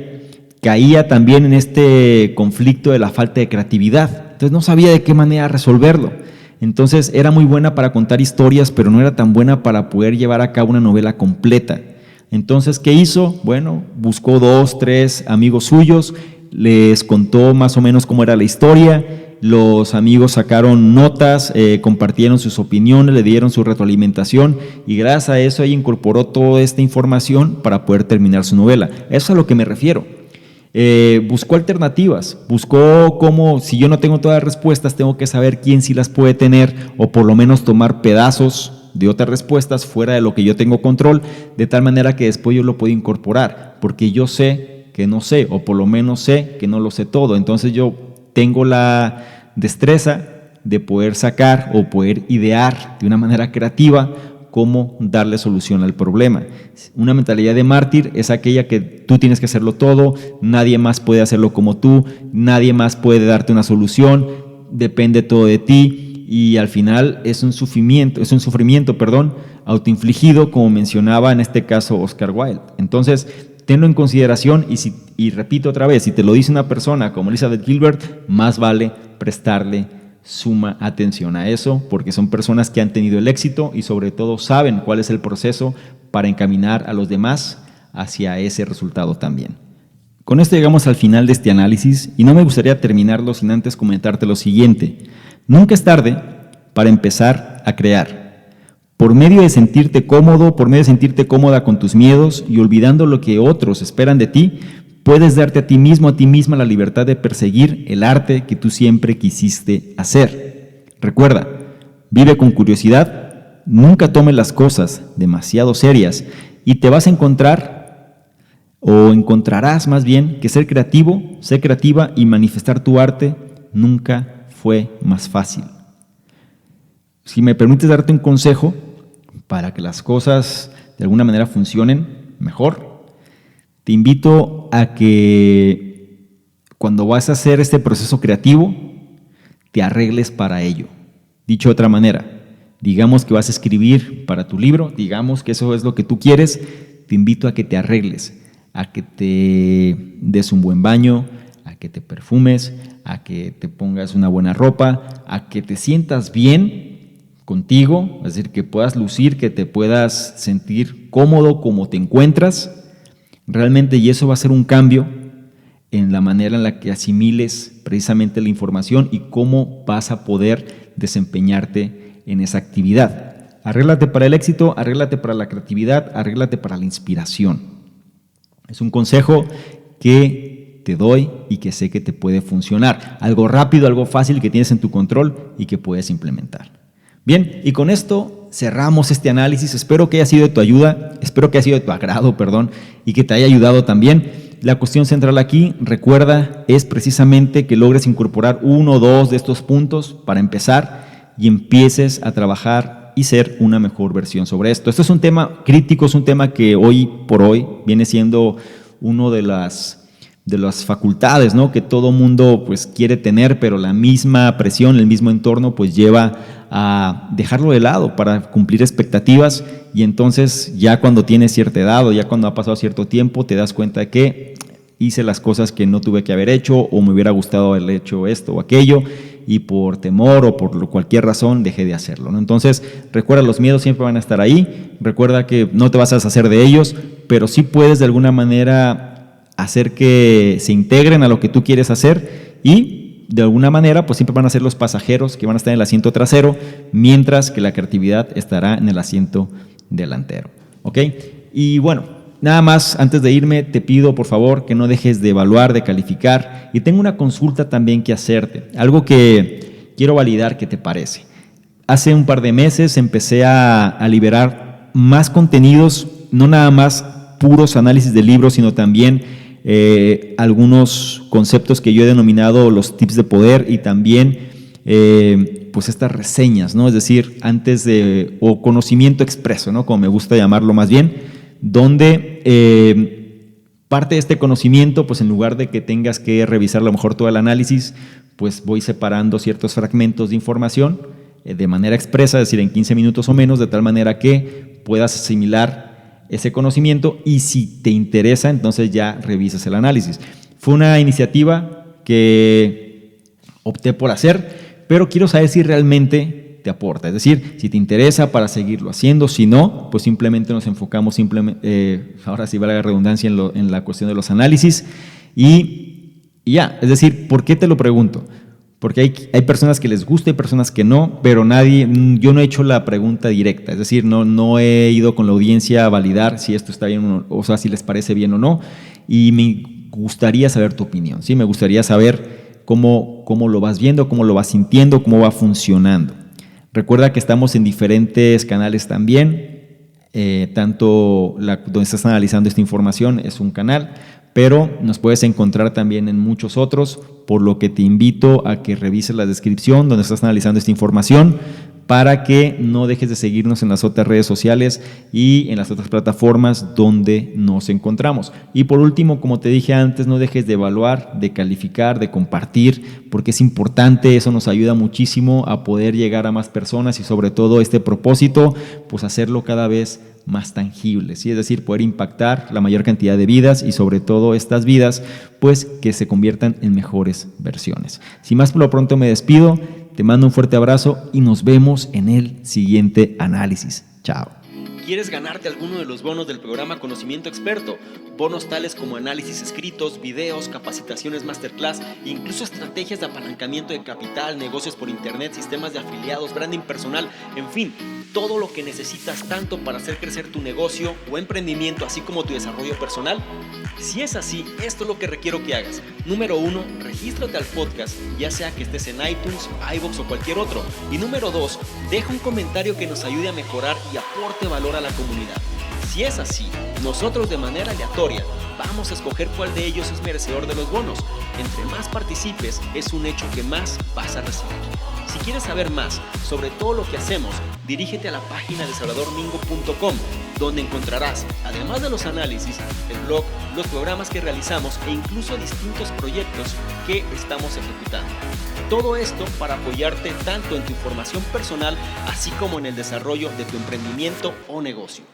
caía también en este conflicto de la falta de creatividad. Entonces no sabía de qué manera resolverlo. Entonces era muy buena para contar historias, pero no era tan buena para poder llevar a cabo una novela completa. Entonces, ¿qué hizo? Bueno, buscó 2, 3 amigos suyos, les contó más o menos cómo era la historia. Los amigos sacaron notas, compartieron sus opiniones, le dieron su retroalimentación y gracias a eso ella incorporó toda esta información para poder terminar su novela. Eso es a lo que me refiero. Buscó alternativas, buscó cómo, si yo no tengo todas las respuestas, tengo que saber quién sí las puede tener o por lo menos tomar pedazos de otras respuestas fuera de lo que yo tengo control, de tal manera que después yo lo puedo incorporar, porque yo sé que no sé, o por lo menos sé que no lo sé todo. Entonces yo tengo la destreza de poder sacar o poder idear de una manera creativa cómo darle solución al problema. Una mentalidad de mártir es aquella que tú tienes que hacerlo todo, nadie más puede hacerlo como tú, nadie más puede darte una solución, depende todo de ti y al final es un sufrimiento, autoinfligido, como mencionaba en este caso Oscar Wilde. Entonces, tenlo en consideración y repito otra vez, si te lo dice una persona como Elizabeth Gilbert, más vale prestarle suma atención a eso, porque son personas que han tenido el éxito y sobre todo saben cuál es el proceso para encaminar a los demás hacia ese resultado también. Con esto llegamos al final de este análisis y no me gustaría terminarlo sin antes comentarte lo siguiente. Nunca es tarde para empezar a crear. Por medio de sentirte cómodo, por medio de sentirte cómoda con tus miedos y olvidando lo que otros esperan de ti, puedes darte a ti mismo, a ti misma la libertad de perseguir el arte que tú siempre quisiste hacer. Recuerda, vive con curiosidad, nunca tomes las cosas demasiado serias y te vas a encontrar, o encontrarás más bien, que ser creativo, ser creativa y manifestar tu arte nunca fue más fácil. Si me permites darte un consejo para que las cosas de alguna manera funcionen mejor, te invito a que cuando vas a hacer este proceso creativo, te arregles para ello. Dicho de otra manera, digamos que vas a escribir para tu libro, digamos que eso es lo que tú quieres, te invito a que te arregles, a que te des un buen baño, a que te perfumes, a que te pongas una buena ropa, a que te sientas bien contigo, es decir, que puedas lucir, que te puedas sentir cómodo como te encuentras realmente, y eso va a ser un cambio en la manera en la que asimiles precisamente la información y cómo vas a poder desempeñarte en esa actividad. Arréglate para el éxito, arréglate para la creatividad, arréglate para la inspiración. Es un consejo que te doy y que sé que te puede funcionar. Algo rápido, algo fácil que tienes en tu control y que puedes implementar. Bien, y con esto cerramos este análisis. Espero que haya sido de tu ayuda, espero que haya sido de tu agrado, y que te haya ayudado también. La cuestión central aquí, recuerda, es precisamente que logres incorporar 1 o 2 de estos puntos para empezar y empieces a trabajar y ser una mejor versión sobre esto. Esto es un tema crítico, es un tema que hoy por hoy viene siendo uno de las facultades, ¿no?, que todo mundo pues quiere tener, pero la misma presión, el mismo entorno pues lleva a dejarlo de lado para cumplir expectativas, y entonces ya cuando tienes cierta edad o ya cuando ha pasado cierto tiempo te das cuenta de que hice las cosas que no tuve que haber hecho, o me hubiera gustado haber hecho esto o aquello, y por temor o por cualquier razón dejé de hacerlo, ¿no? Entonces recuerda, los miedos siempre van a estar ahí, recuerda que no te vas a deshacer de ellos, pero sí puedes de alguna manera hacer que se integren a lo que tú quieres hacer, y de alguna manera pues siempre van a ser los pasajeros que van a estar en el asiento trasero, mientras que la creatividad estará en el asiento delantero, ¿ok? Y bueno, nada más antes de irme te pido por favor que no dejes de evaluar, de calificar, y tengo una consulta también que hacerte, algo que quiero validar. ¿Qué te parece? Hace un par de meses empecé a liberar más contenidos, no nada más puros análisis de libros, sino también algunos conceptos que yo he denominado los tips de poder, y también pues estas reseñas, ¿no? Es decir, o conocimiento expreso, ¿no?, como me gusta llamarlo más bien, donde parte de este conocimiento, pues en lugar de que tengas que revisar a lo mejor todo el análisis, pues voy separando ciertos fragmentos de información de manera expresa, es decir, en 15 minutos o menos, de tal manera que puedas asimilar ese conocimiento, y si te interesa, entonces ya revisas el análisis. Fue una iniciativa que opté por hacer, pero quiero saber si realmente te aporta, es decir, si te interesa para seguirlo haciendo. Si no, pues simplemente nos enfocamos, ahora sí vale la redundancia, en la cuestión de los análisis, y ya. Es decir, ¿por qué te lo pregunto? Porque hay personas que les gusta y personas que no, pero yo no he hecho la pregunta directa, es decir, no he ido con la audiencia a validar si esto está bien, o sea, si les parece bien o no, y me gustaría saber tu opinión, ¿sí? Me gustaría saber cómo lo vas viendo, cómo lo vas sintiendo, cómo va funcionando. Recuerda que estamos en diferentes canales también, tanto donde estás analizando esta información es un canal, pero nos puedes encontrar también en muchos otros, por lo que te invito a que revises la descripción donde estás analizando esta información, para que no dejes de seguirnos en las otras redes sociales y en las otras plataformas donde nos encontramos. Y por último, como te dije antes, no dejes de evaluar, de calificar, de compartir, porque es importante. Eso nos ayuda muchísimo a poder llegar a más personas, y sobre todo este propósito, pues hacerlo cada vez más tangible, ¿sí? Es decir, poder impactar la mayor cantidad de vidas, y sobre todo estas vidas, pues que se conviertan en mejores versiones. Sin más, por lo pronto me despido, te mando un fuerte abrazo y nos vemos en el siguiente análisis. Chao.
¿Quieres ganarte alguno de los bonos del programa Conocimiento Experto? Bonos tales como análisis escritos, videos, capacitaciones masterclass, incluso estrategias de apalancamiento de capital, negocios por internet, sistemas de afiliados, branding personal, en fin, todo lo que necesitas tanto para hacer crecer tu negocio o emprendimiento, así como tu desarrollo personal. Si es así, esto es lo que requiero que hagas. Número 1, regístrate al podcast, ya sea que estés en iTunes, iVoox o cualquier otro. Y número 2, deja un comentario que nos ayude a mejorar y aporte valor a la comunidad. Si es así, nosotros de manera aleatoria vamos a escoger cuál de ellos es merecedor de los bonos. Entre más participes, es un hecho que más vas a recibir. Si quieres saber más sobre todo lo que hacemos, dirígete a la página de salvadormingo.com, donde encontrarás, además de los análisis, el blog, los programas que realizamos e incluso distintos proyectos que estamos ejecutando. Todo esto para apoyarte tanto en tu formación personal, así como en el desarrollo de tu emprendimiento o negocio.